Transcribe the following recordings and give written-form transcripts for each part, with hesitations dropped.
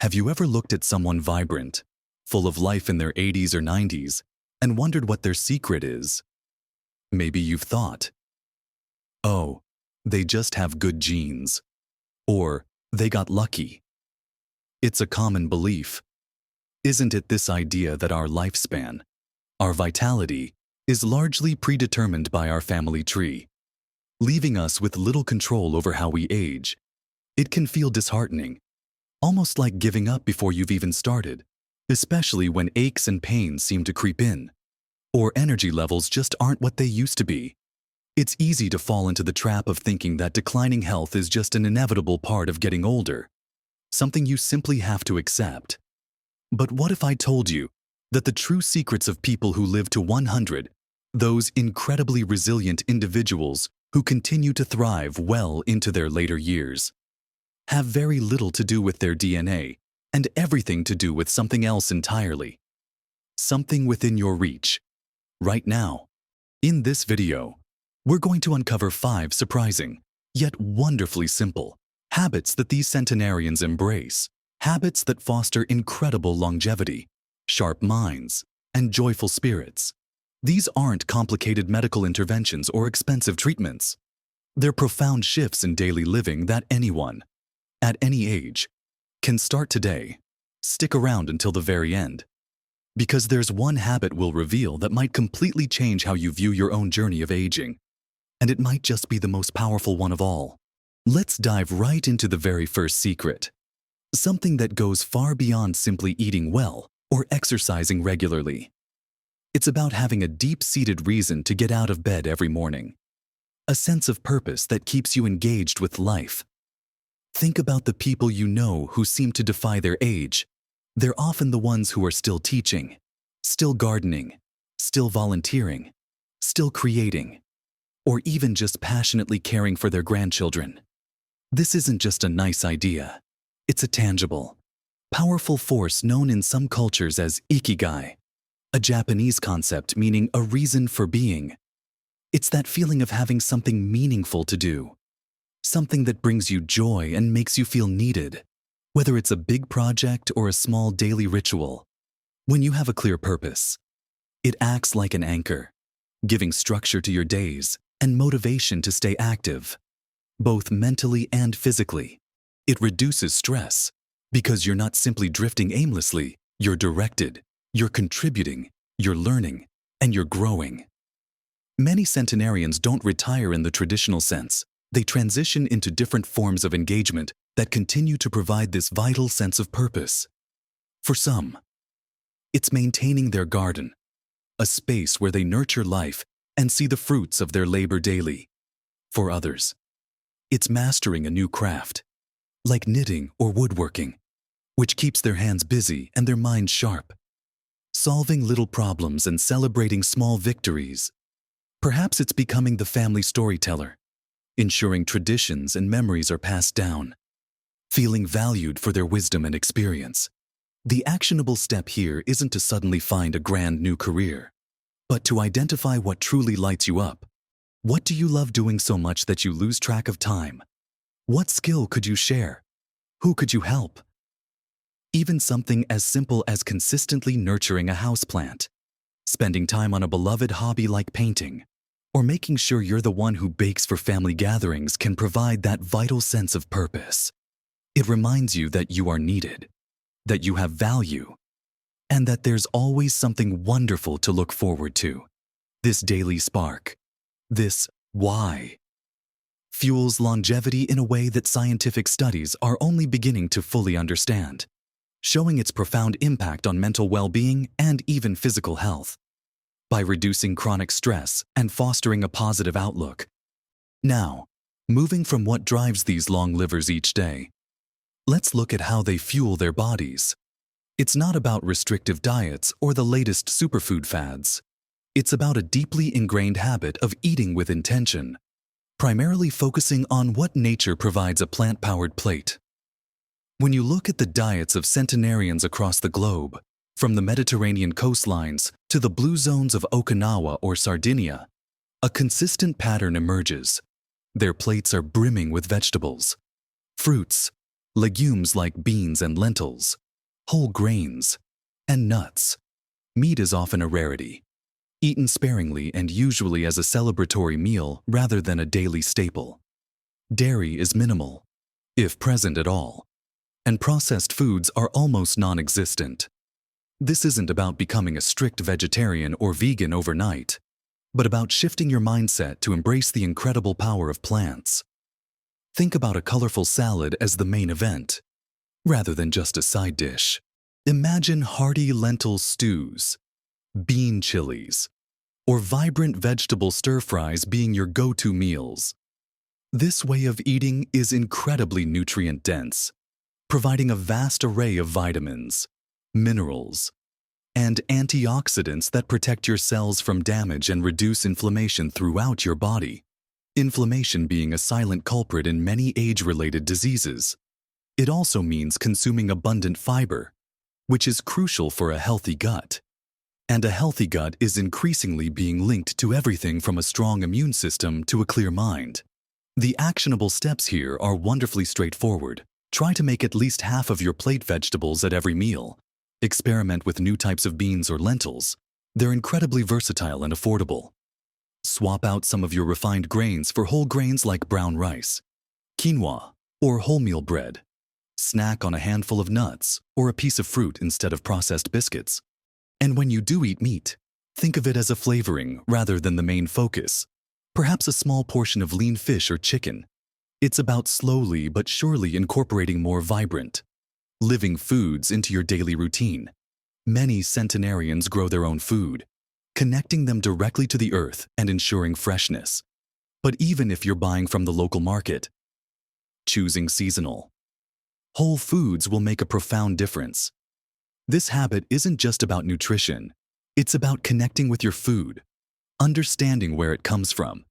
Have you ever looked at someone vibrant, full of life in their 80s or 90s, and wondered what their secret is? Maybe you've thought, oh, they just have good genes, or they got lucky. It's a common belief. Isn't it this idea that our lifespan, our vitality, is largely predetermined by our family tree, leaving us with little control over how we age? It can feel disheartening, almost like giving up before you've even started, especially when aches and pains seem to creep in, or energy levels just aren't what they used to be. It's easy to fall into the trap of thinking that declining health is just an inevitable part of getting older, something you simply have to accept. But what if I told you that the true secrets of people who live to 100, those incredibly resilient individuals who continue to thrive well into their later years, have very little to do with their DNA and everything to do with something else entirely? Something within your reach. Right now, in this video, we're going to uncover 5 surprising, yet wonderfully simple, habits that these centenarians embrace, habits that foster incredible longevity, sharp minds, and joyful spirits. These aren't complicated medical interventions or expensive treatments. They're profound shifts in daily living that anyone, at any age, can start today. Stick around until the very end, because there's one habit we'll reveal that might completely change how you view your own journey of aging, and it might just be the most powerful one of all. Let's dive right into the very first secret, something that goes far beyond simply eating well or exercising regularly. It's about having a deep-seated reason to get out of bed every morning, a sense of purpose that keeps you engaged with life. Think about the people you know who seem to defy their age. They're often the ones who are still teaching, still gardening, still volunteering, still creating, or even just passionately caring for their grandchildren. This isn't just a nice idea. It's a tangible, powerful force known in some cultures as ikigai, a Japanese concept meaning a reason for being. It's that feeling of having something meaningful to do, something that brings you joy and makes you feel needed, whether it's a big project or a small daily ritual. When you have a clear purpose, it acts like an anchor, giving structure to your days and motivation to stay active, both mentally and physically. It reduces stress because you're not simply drifting aimlessly. You're directed, you're contributing, you're learning, and you're growing. Many centenarians don't retire in the traditional sense. They transition into different forms of engagement that continue to provide this vital sense of purpose. For some, it's maintaining their garden, a space where they nurture life and see the fruits of their labor daily. For others, it's mastering a new craft, like knitting or woodworking, which keeps their hands busy and their minds sharp, solving little problems and celebrating small victories. Perhaps it's becoming the family storyteller, ensuring traditions and memories are passed down, feeling valued for their wisdom and experience. The actionable step here isn't to suddenly find a grand new career, but to identify what truly lights you up. What do you love doing so much that you lose track of time? What skill could you share? Who could you help? Even something as simple as consistently nurturing a houseplant, spending time on a beloved hobby like painting, or making sure you're the one who bakes for family gatherings can provide that vital sense of purpose. It reminds you that you are needed, that you have value, and that there's always something wonderful to look forward to. This daily spark, this why, fuels longevity in a way that scientific studies are only beginning to fully understand, showing its profound impact on mental well-being and even physical health, by reducing chronic stress and fostering a positive outlook. Now, moving from what drives these long livers each day, let's look at how they fuel their bodies. It's not about restrictive diets or the latest superfood fads. It's about a deeply ingrained habit of eating with intention, primarily focusing on what nature provides: a plant-powered plate. When you look at the diets of centenarians across the globe, from the Mediterranean coastlines to the blue zones of Okinawa or Sardinia, a consistent pattern emerges. Their plates are brimming with vegetables, fruits, legumes like beans and lentils, whole grains, and nuts. Meat is often a rarity, eaten sparingly and usually as a celebratory meal rather than a daily staple. Dairy is minimal, if present at all, and processed foods are almost non-existent. This isn't about becoming a strict vegetarian or vegan overnight, but about shifting your mindset to embrace the incredible power of plants. Think about a colorful salad as the main event, rather than just a side dish. Imagine hearty lentil stews, bean chilies, or vibrant vegetable stir-fries being your go-to meals. This way of eating is incredibly nutrient-dense, providing a vast array of vitamins, minerals, and antioxidants that protect your cells from damage and reduce inflammation throughout your body. Inflammation being a silent culprit in many age-related diseases. It also means consuming abundant fiber, which is crucial for a healthy gut. And a healthy gut is increasingly being linked to everything from a strong immune system to a clear mind. The actionable steps here are wonderfully straightforward. Try to make at least half of your plate vegetables at every meal. Experiment with new types of beans or lentils. They're incredibly versatile and affordable. Swap out some of your refined grains for whole grains like brown rice, quinoa, or wholemeal bread. Snack on a handful of nuts or a piece of fruit instead of processed biscuits. And when you do eat meat, think of it as a flavoring rather than the main focus. Perhaps a small portion of lean fish or chicken. It's about slowly but surely incorporating more vibrant, living foods into your daily routine. Many centenarians grow their own food, connecting them directly to the earth and ensuring freshness. But even if you're buying from the local market, choosing seasonal, whole foods will make a profound difference. This habit isn't just about nutrition, it's about connecting with your food, understanding where it comes from,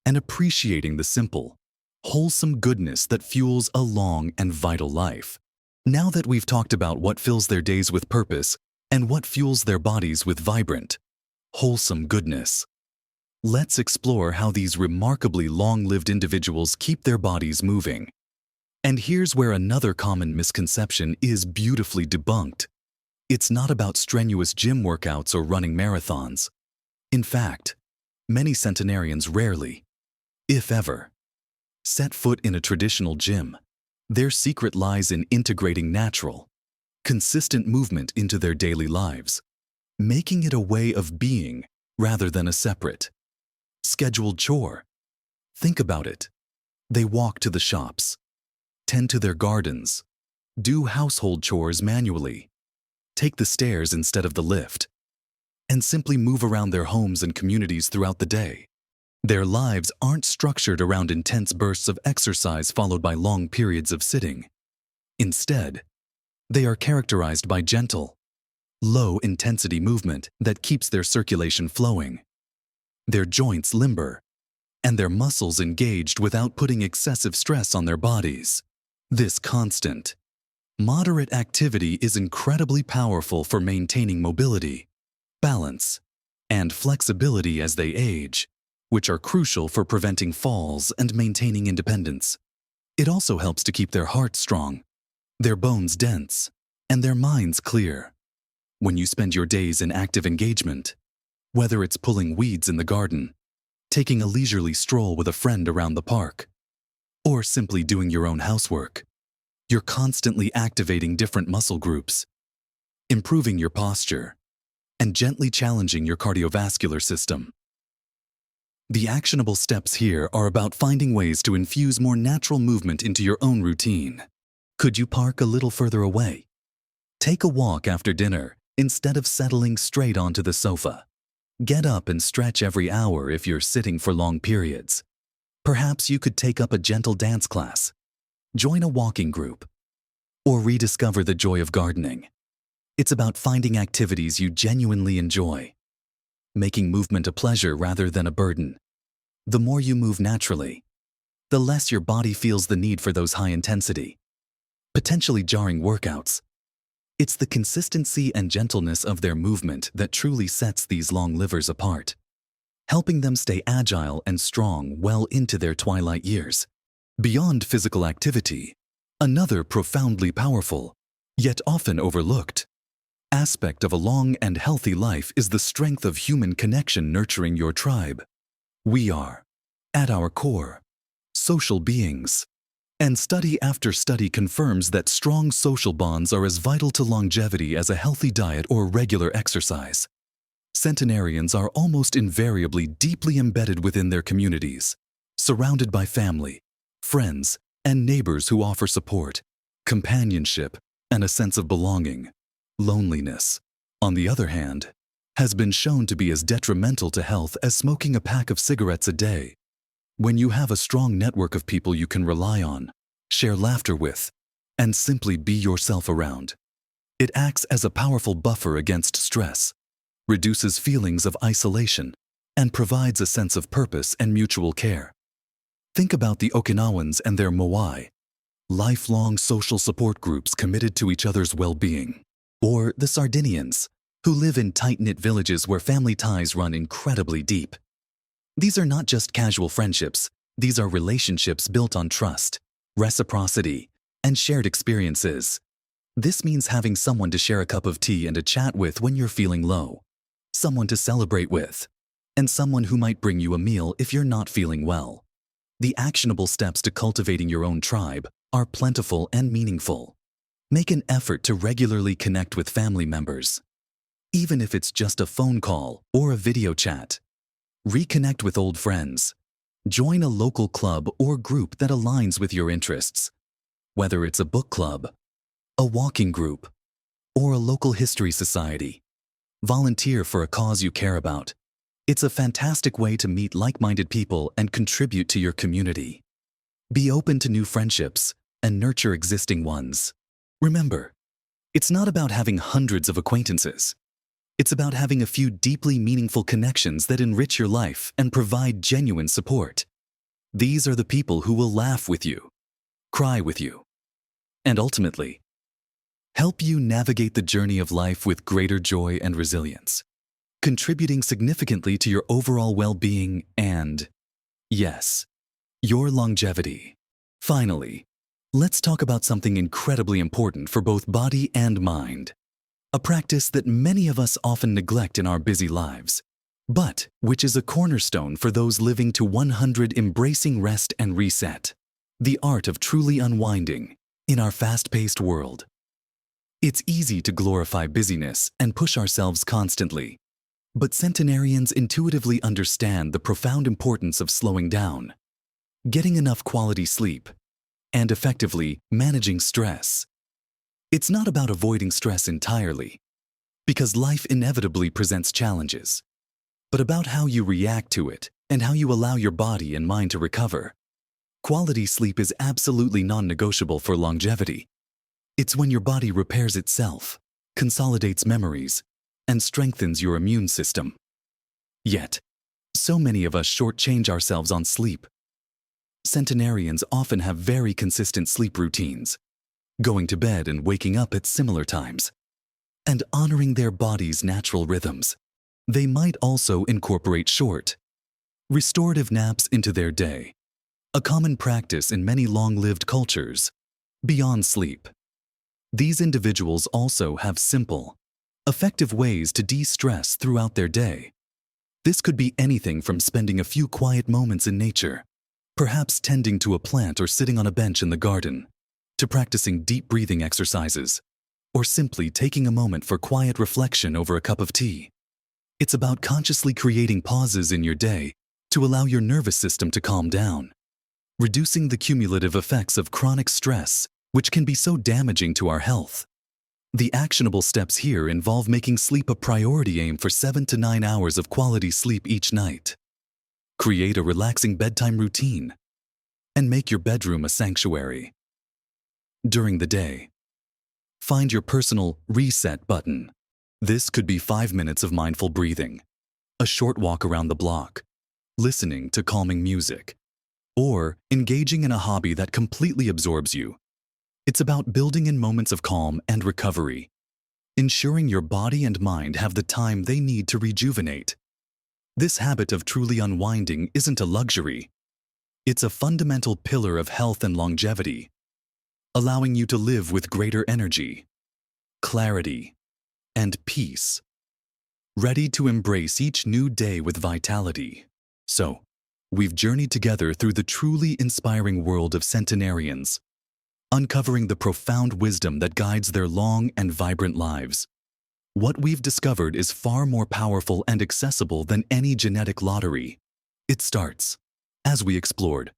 and appreciating the simple, wholesome goodness that fuels a long and vital life. Now that we've talked about what fills their days with purpose and what fuels their bodies with vibrant, wholesome goodness, let's explore how these remarkably long-lived individuals keep their bodies moving. And here's where another common misconception is beautifully debunked. It's not about strenuous gym workouts or running marathons. In fact, many centenarians rarely, if ever, set foot in a traditional gym. Their secret lies in integrating natural, consistent movement into their daily lives, making it a way of being rather than a separate, scheduled chore. Think about it. They walk to the shops, tend to their gardens, do household chores manually, take the stairs instead of the lift, and simply move around their homes and communities throughout the day. Their lives aren't structured around intense bursts of exercise followed by long periods of sitting. Instead, they are characterized by gentle, low-intensity movement that keeps their circulation flowing, their joints limber, and their muscles engaged without putting excessive stress on their bodies. This constant, moderate activity is incredibly powerful for maintaining mobility, balance, and flexibility as they age, which are crucial for preventing falls and maintaining independence. It also helps to keep their hearts strong, their bones dense, and their minds clear. When you spend your days in active engagement, whether it's pulling weeds in the garden, taking a leisurely stroll with a friend around the park, or simply doing your own housework, you're constantly activating different muscle groups, improving your posture, and gently challenging your cardiovascular system. The actionable steps here are about finding ways to infuse more natural movement into your own routine. Could you park a little further away? Take a walk after dinner instead of settling straight onto the sofa. Get up and stretch every hour if you're sitting for long periods. Perhaps you could take up a gentle dance class, join a walking group, or rediscover the joy of gardening. It's about finding activities you genuinely enjoy, making movement a pleasure rather than a burden. The more you move naturally, the less your body feels the need for those high-intensity, potentially jarring workouts. It's the consistency and gentleness of their movement that truly sets these long livers apart, helping them stay agile and strong well into their twilight years. Beyond physical activity, Another profoundly powerful, yet often overlooked, aspect of a long and healthy life is the strength of human connection nurturing your tribe. We are, at our core, social beings. And study after study confirms that strong social bonds are as vital to longevity as a healthy diet or regular exercise. Centenarians are almost invariably deeply embedded within their communities, surrounded by family, friends, and neighbors who offer support, companionship, and a sense of belonging. Loneliness, on the other hand, has been shown to be as detrimental to health as smoking a pack of cigarettes a day. When you have a strong network of people you can rely on, share laughter with, and simply be yourself around, it acts as a powerful buffer against stress, reduces feelings of isolation, and provides a sense of purpose and mutual care. Think about the Okinawans and their moai, lifelong social support groups committed to each other's well-being. Or the Sardinians, who live in tight-knit villages where family ties run incredibly deep. These are not just casual friendships, these are relationships built on trust, reciprocity, and shared experiences. This means having someone to share a cup of tea and a chat with when you're feeling low, someone to celebrate with, and someone who might bring you a meal if you're not feeling well. The actionable steps to cultivating your own tribe are plentiful and meaningful. Make an effort to regularly connect with family members, even if it's just a phone call or a video chat. Reconnect with old friends. Join a local club or group that aligns with your interests, whether it's a book club, a walking group, or a local history society. Volunteer for a cause you care about. It's a fantastic way to meet like-minded people and contribute to your community. Be open to new friendships and nurture existing ones. Remember, it's not about having hundreds of acquaintances. It's about having a few deeply meaningful connections that enrich your life and provide genuine support. These are the people who will laugh with you, cry with you, and ultimately, help you navigate the journey of life with greater joy and resilience, contributing significantly to your overall well-being and, yes, your longevity. Finally, let's talk about something incredibly important for both body and mind. A practice that many of us often neglect in our busy lives, but which is a cornerstone for those living to 100 embracing rest and reset. The art of truly unwinding in our fast-paced world. It's easy to glorify busyness and push ourselves constantly, but centenarians intuitively understand the profound importance of slowing down, getting enough quality sleep, and effectively managing stress. It's not about avoiding stress entirely, because life inevitably presents challenges, but about how you react to it and how you allow your body and mind to recover. Quality sleep is absolutely non-negotiable for longevity. It's when your body repairs itself, consolidates memories, and strengthens your immune system. Yet, so many of us shortchange ourselves on sleep. Centenarians often have very consistent sleep routines, going to bed and waking up at similar times, and honoring their body's natural rhythms. They might also incorporate short, restorative naps into their day, a common practice in many long-lived cultures. Beyond sleep, these individuals also have simple, effective ways to de-stress throughout their day. This could be anything from spending a few quiet moments in nature, perhaps tending to a plant or sitting on a bench in the garden, to practicing deep breathing exercises, or simply taking a moment for quiet reflection over a cup of tea. It's about consciously creating pauses in your day to allow your nervous system to calm down, reducing the cumulative effects of chronic stress, which can be so damaging to our health. The actionable steps here involve making sleep a priority. Aim for 7 to 9 hours of quality sleep each night. Create a relaxing bedtime routine, and make your bedroom a sanctuary. During the day, find your personal reset button. This could be 5 minutes of mindful breathing, a short walk around the block, listening to calming music, or engaging in a hobby that completely absorbs you. It's about building in moments of calm and recovery, ensuring your body and mind have the time they need to rejuvenate. This habit of truly unwinding isn't a luxury. It's a fundamental pillar of health and longevity. allowing you to live with greater energy, clarity, and peace, ready to embrace each new day with vitality. So, we've journeyed together through the truly inspiring world of centenarians, uncovering the profound wisdom that guides their long and vibrant lives. What we've discovered is far more powerful and accessible than any genetic lottery. It starts, as we explored,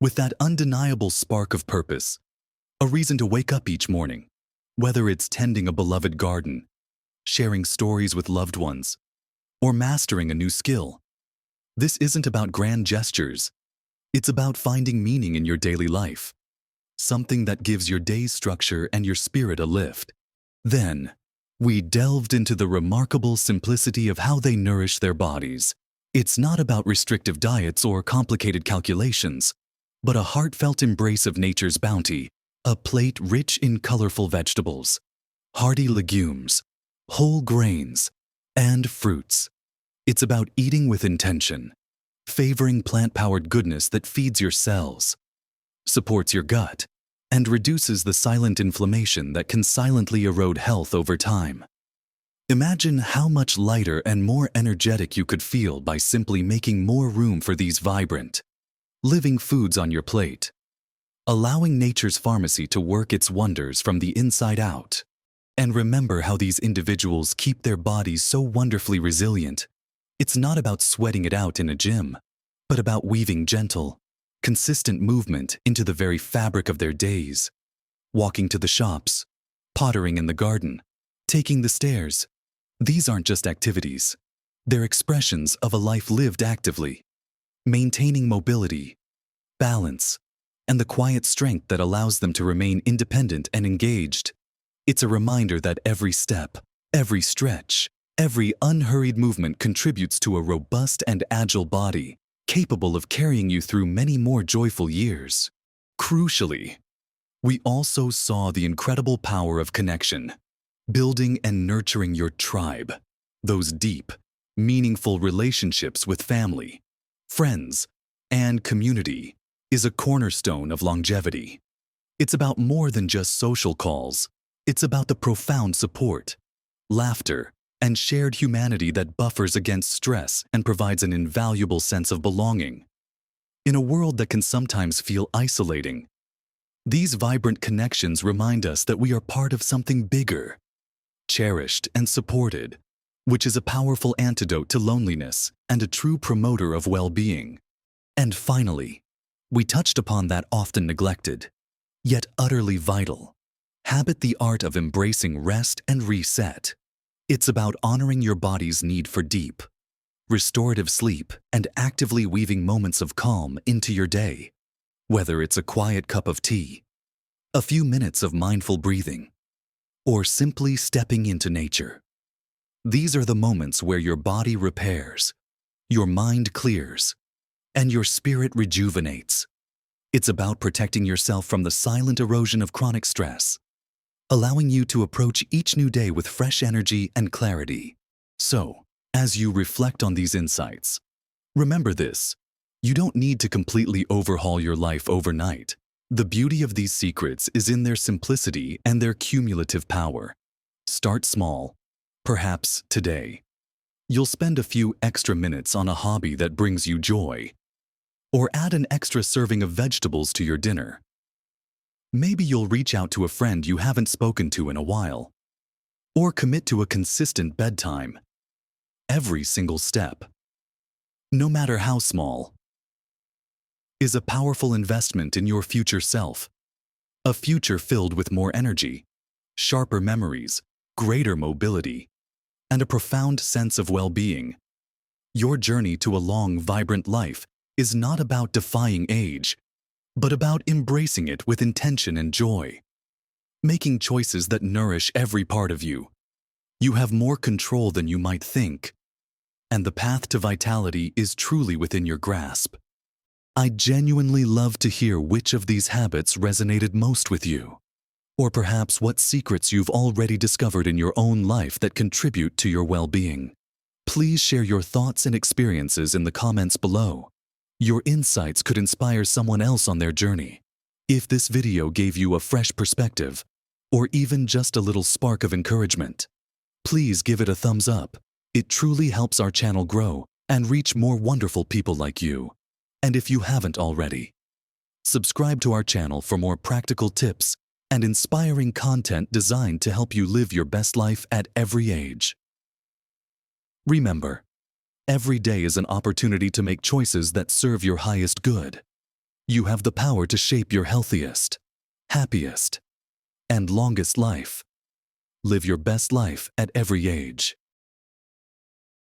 with that undeniable spark of purpose, a reason to wake up each morning, whether it's tending a beloved garden, sharing stories with loved ones, or mastering a new skill. This isn't about grand gestures. It's about finding meaning in your daily life, something that gives your day structure and your spirit a lift. Then, we delved into the remarkable simplicity of how they nourish their bodies. It's not about restrictive diets or complicated calculations, but a heartfelt embrace of nature's bounty, a plate rich in colorful vegetables, hearty legumes, whole grains, and fruits. It's about eating with intention, favoring plant-powered goodness that feeds your cells, supports your gut, and reduces the silent inflammation that can silently erode health over time. Imagine how much lighter and more energetic you could feel by simply making more room for these vibrant, living foods on your plate, allowing nature's pharmacy to work its wonders from the inside out. And remember how these individuals keep their bodies so wonderfully resilient. It's not about sweating it out in a gym, but about weaving gentle, consistent movement into the very fabric of their days. Walking to the shops, pottering in the garden, taking the stairs. These aren't just activities. They're expressions of a life lived actively, maintaining mobility, balance, and the quiet strength that allows them to remain independent and engaged. It's a reminder that every step, every stretch, every unhurried movement contributes to a robust and agile body, capable of carrying you through many more joyful years. Crucially, we also saw the incredible power of connection, building and nurturing your tribe, those deep, meaningful relationships with family, friends, and community is a cornerstone of longevity. It's about more than just social calls. It's about the profound support, laughter, and shared humanity that buffers against stress and provides an invaluable sense of belonging. In a world that can sometimes feel isolating, these vibrant connections remind us that we are part of something bigger, cherished and supported, which is a powerful antidote to loneliness and a true promoter of well-being. And finally, we touched upon that often neglected, yet utterly vital habit, the art of embracing rest and reset. It's about honoring your body's need for deep, restorative sleep and actively weaving moments of calm into your day. Whether it's a quiet cup of tea, a few minutes of mindful breathing, or simply stepping into nature. These are the moments where your body repairs, your mind clears, and your spirit rejuvenates. It's about protecting yourself from the silent erosion of chronic stress, allowing you to approach each new day with fresh energy and clarity. So, as you reflect on these insights, remember this: you don't need to completely overhaul your life overnight. The beauty of these secrets is in their simplicity and their cumulative power. Start small, perhaps today. You'll spend a few extra minutes on a hobby that brings you joy, or add an extra serving of vegetables to your dinner. Maybe you'll reach out to a friend you haven't spoken to in a while, or commit to a consistent bedtime. Every single step, no matter how small, is a powerful investment in your future self, a future filled with more energy, sharper memories, greater mobility, and a profound sense of well-being. Your journey to a long, vibrant life is not about defying age, but about embracing it with intention and joy, making choices that nourish every part of you. You have more control than you might think, and the path to vitality is truly within your grasp. I genuinely love to hear which of these habits resonated most with you, or perhaps what secrets you've already discovered in your own life that contribute to your well-being. Please share your thoughts and experiences in the comments below. Your insights could inspire someone else on their journey. If this video gave you a fresh perspective, or even just a little spark of encouragement, please give it a thumbs up. It truly helps our channel grow and reach more wonderful people like you. And if you haven't already, subscribe to our channel for more practical tips and inspiring content designed to help you live your best life at every age. Remember, every day is an opportunity to make choices that serve your highest good. You have the power to shape your healthiest, happiest, and longest life. Live your best life at every age.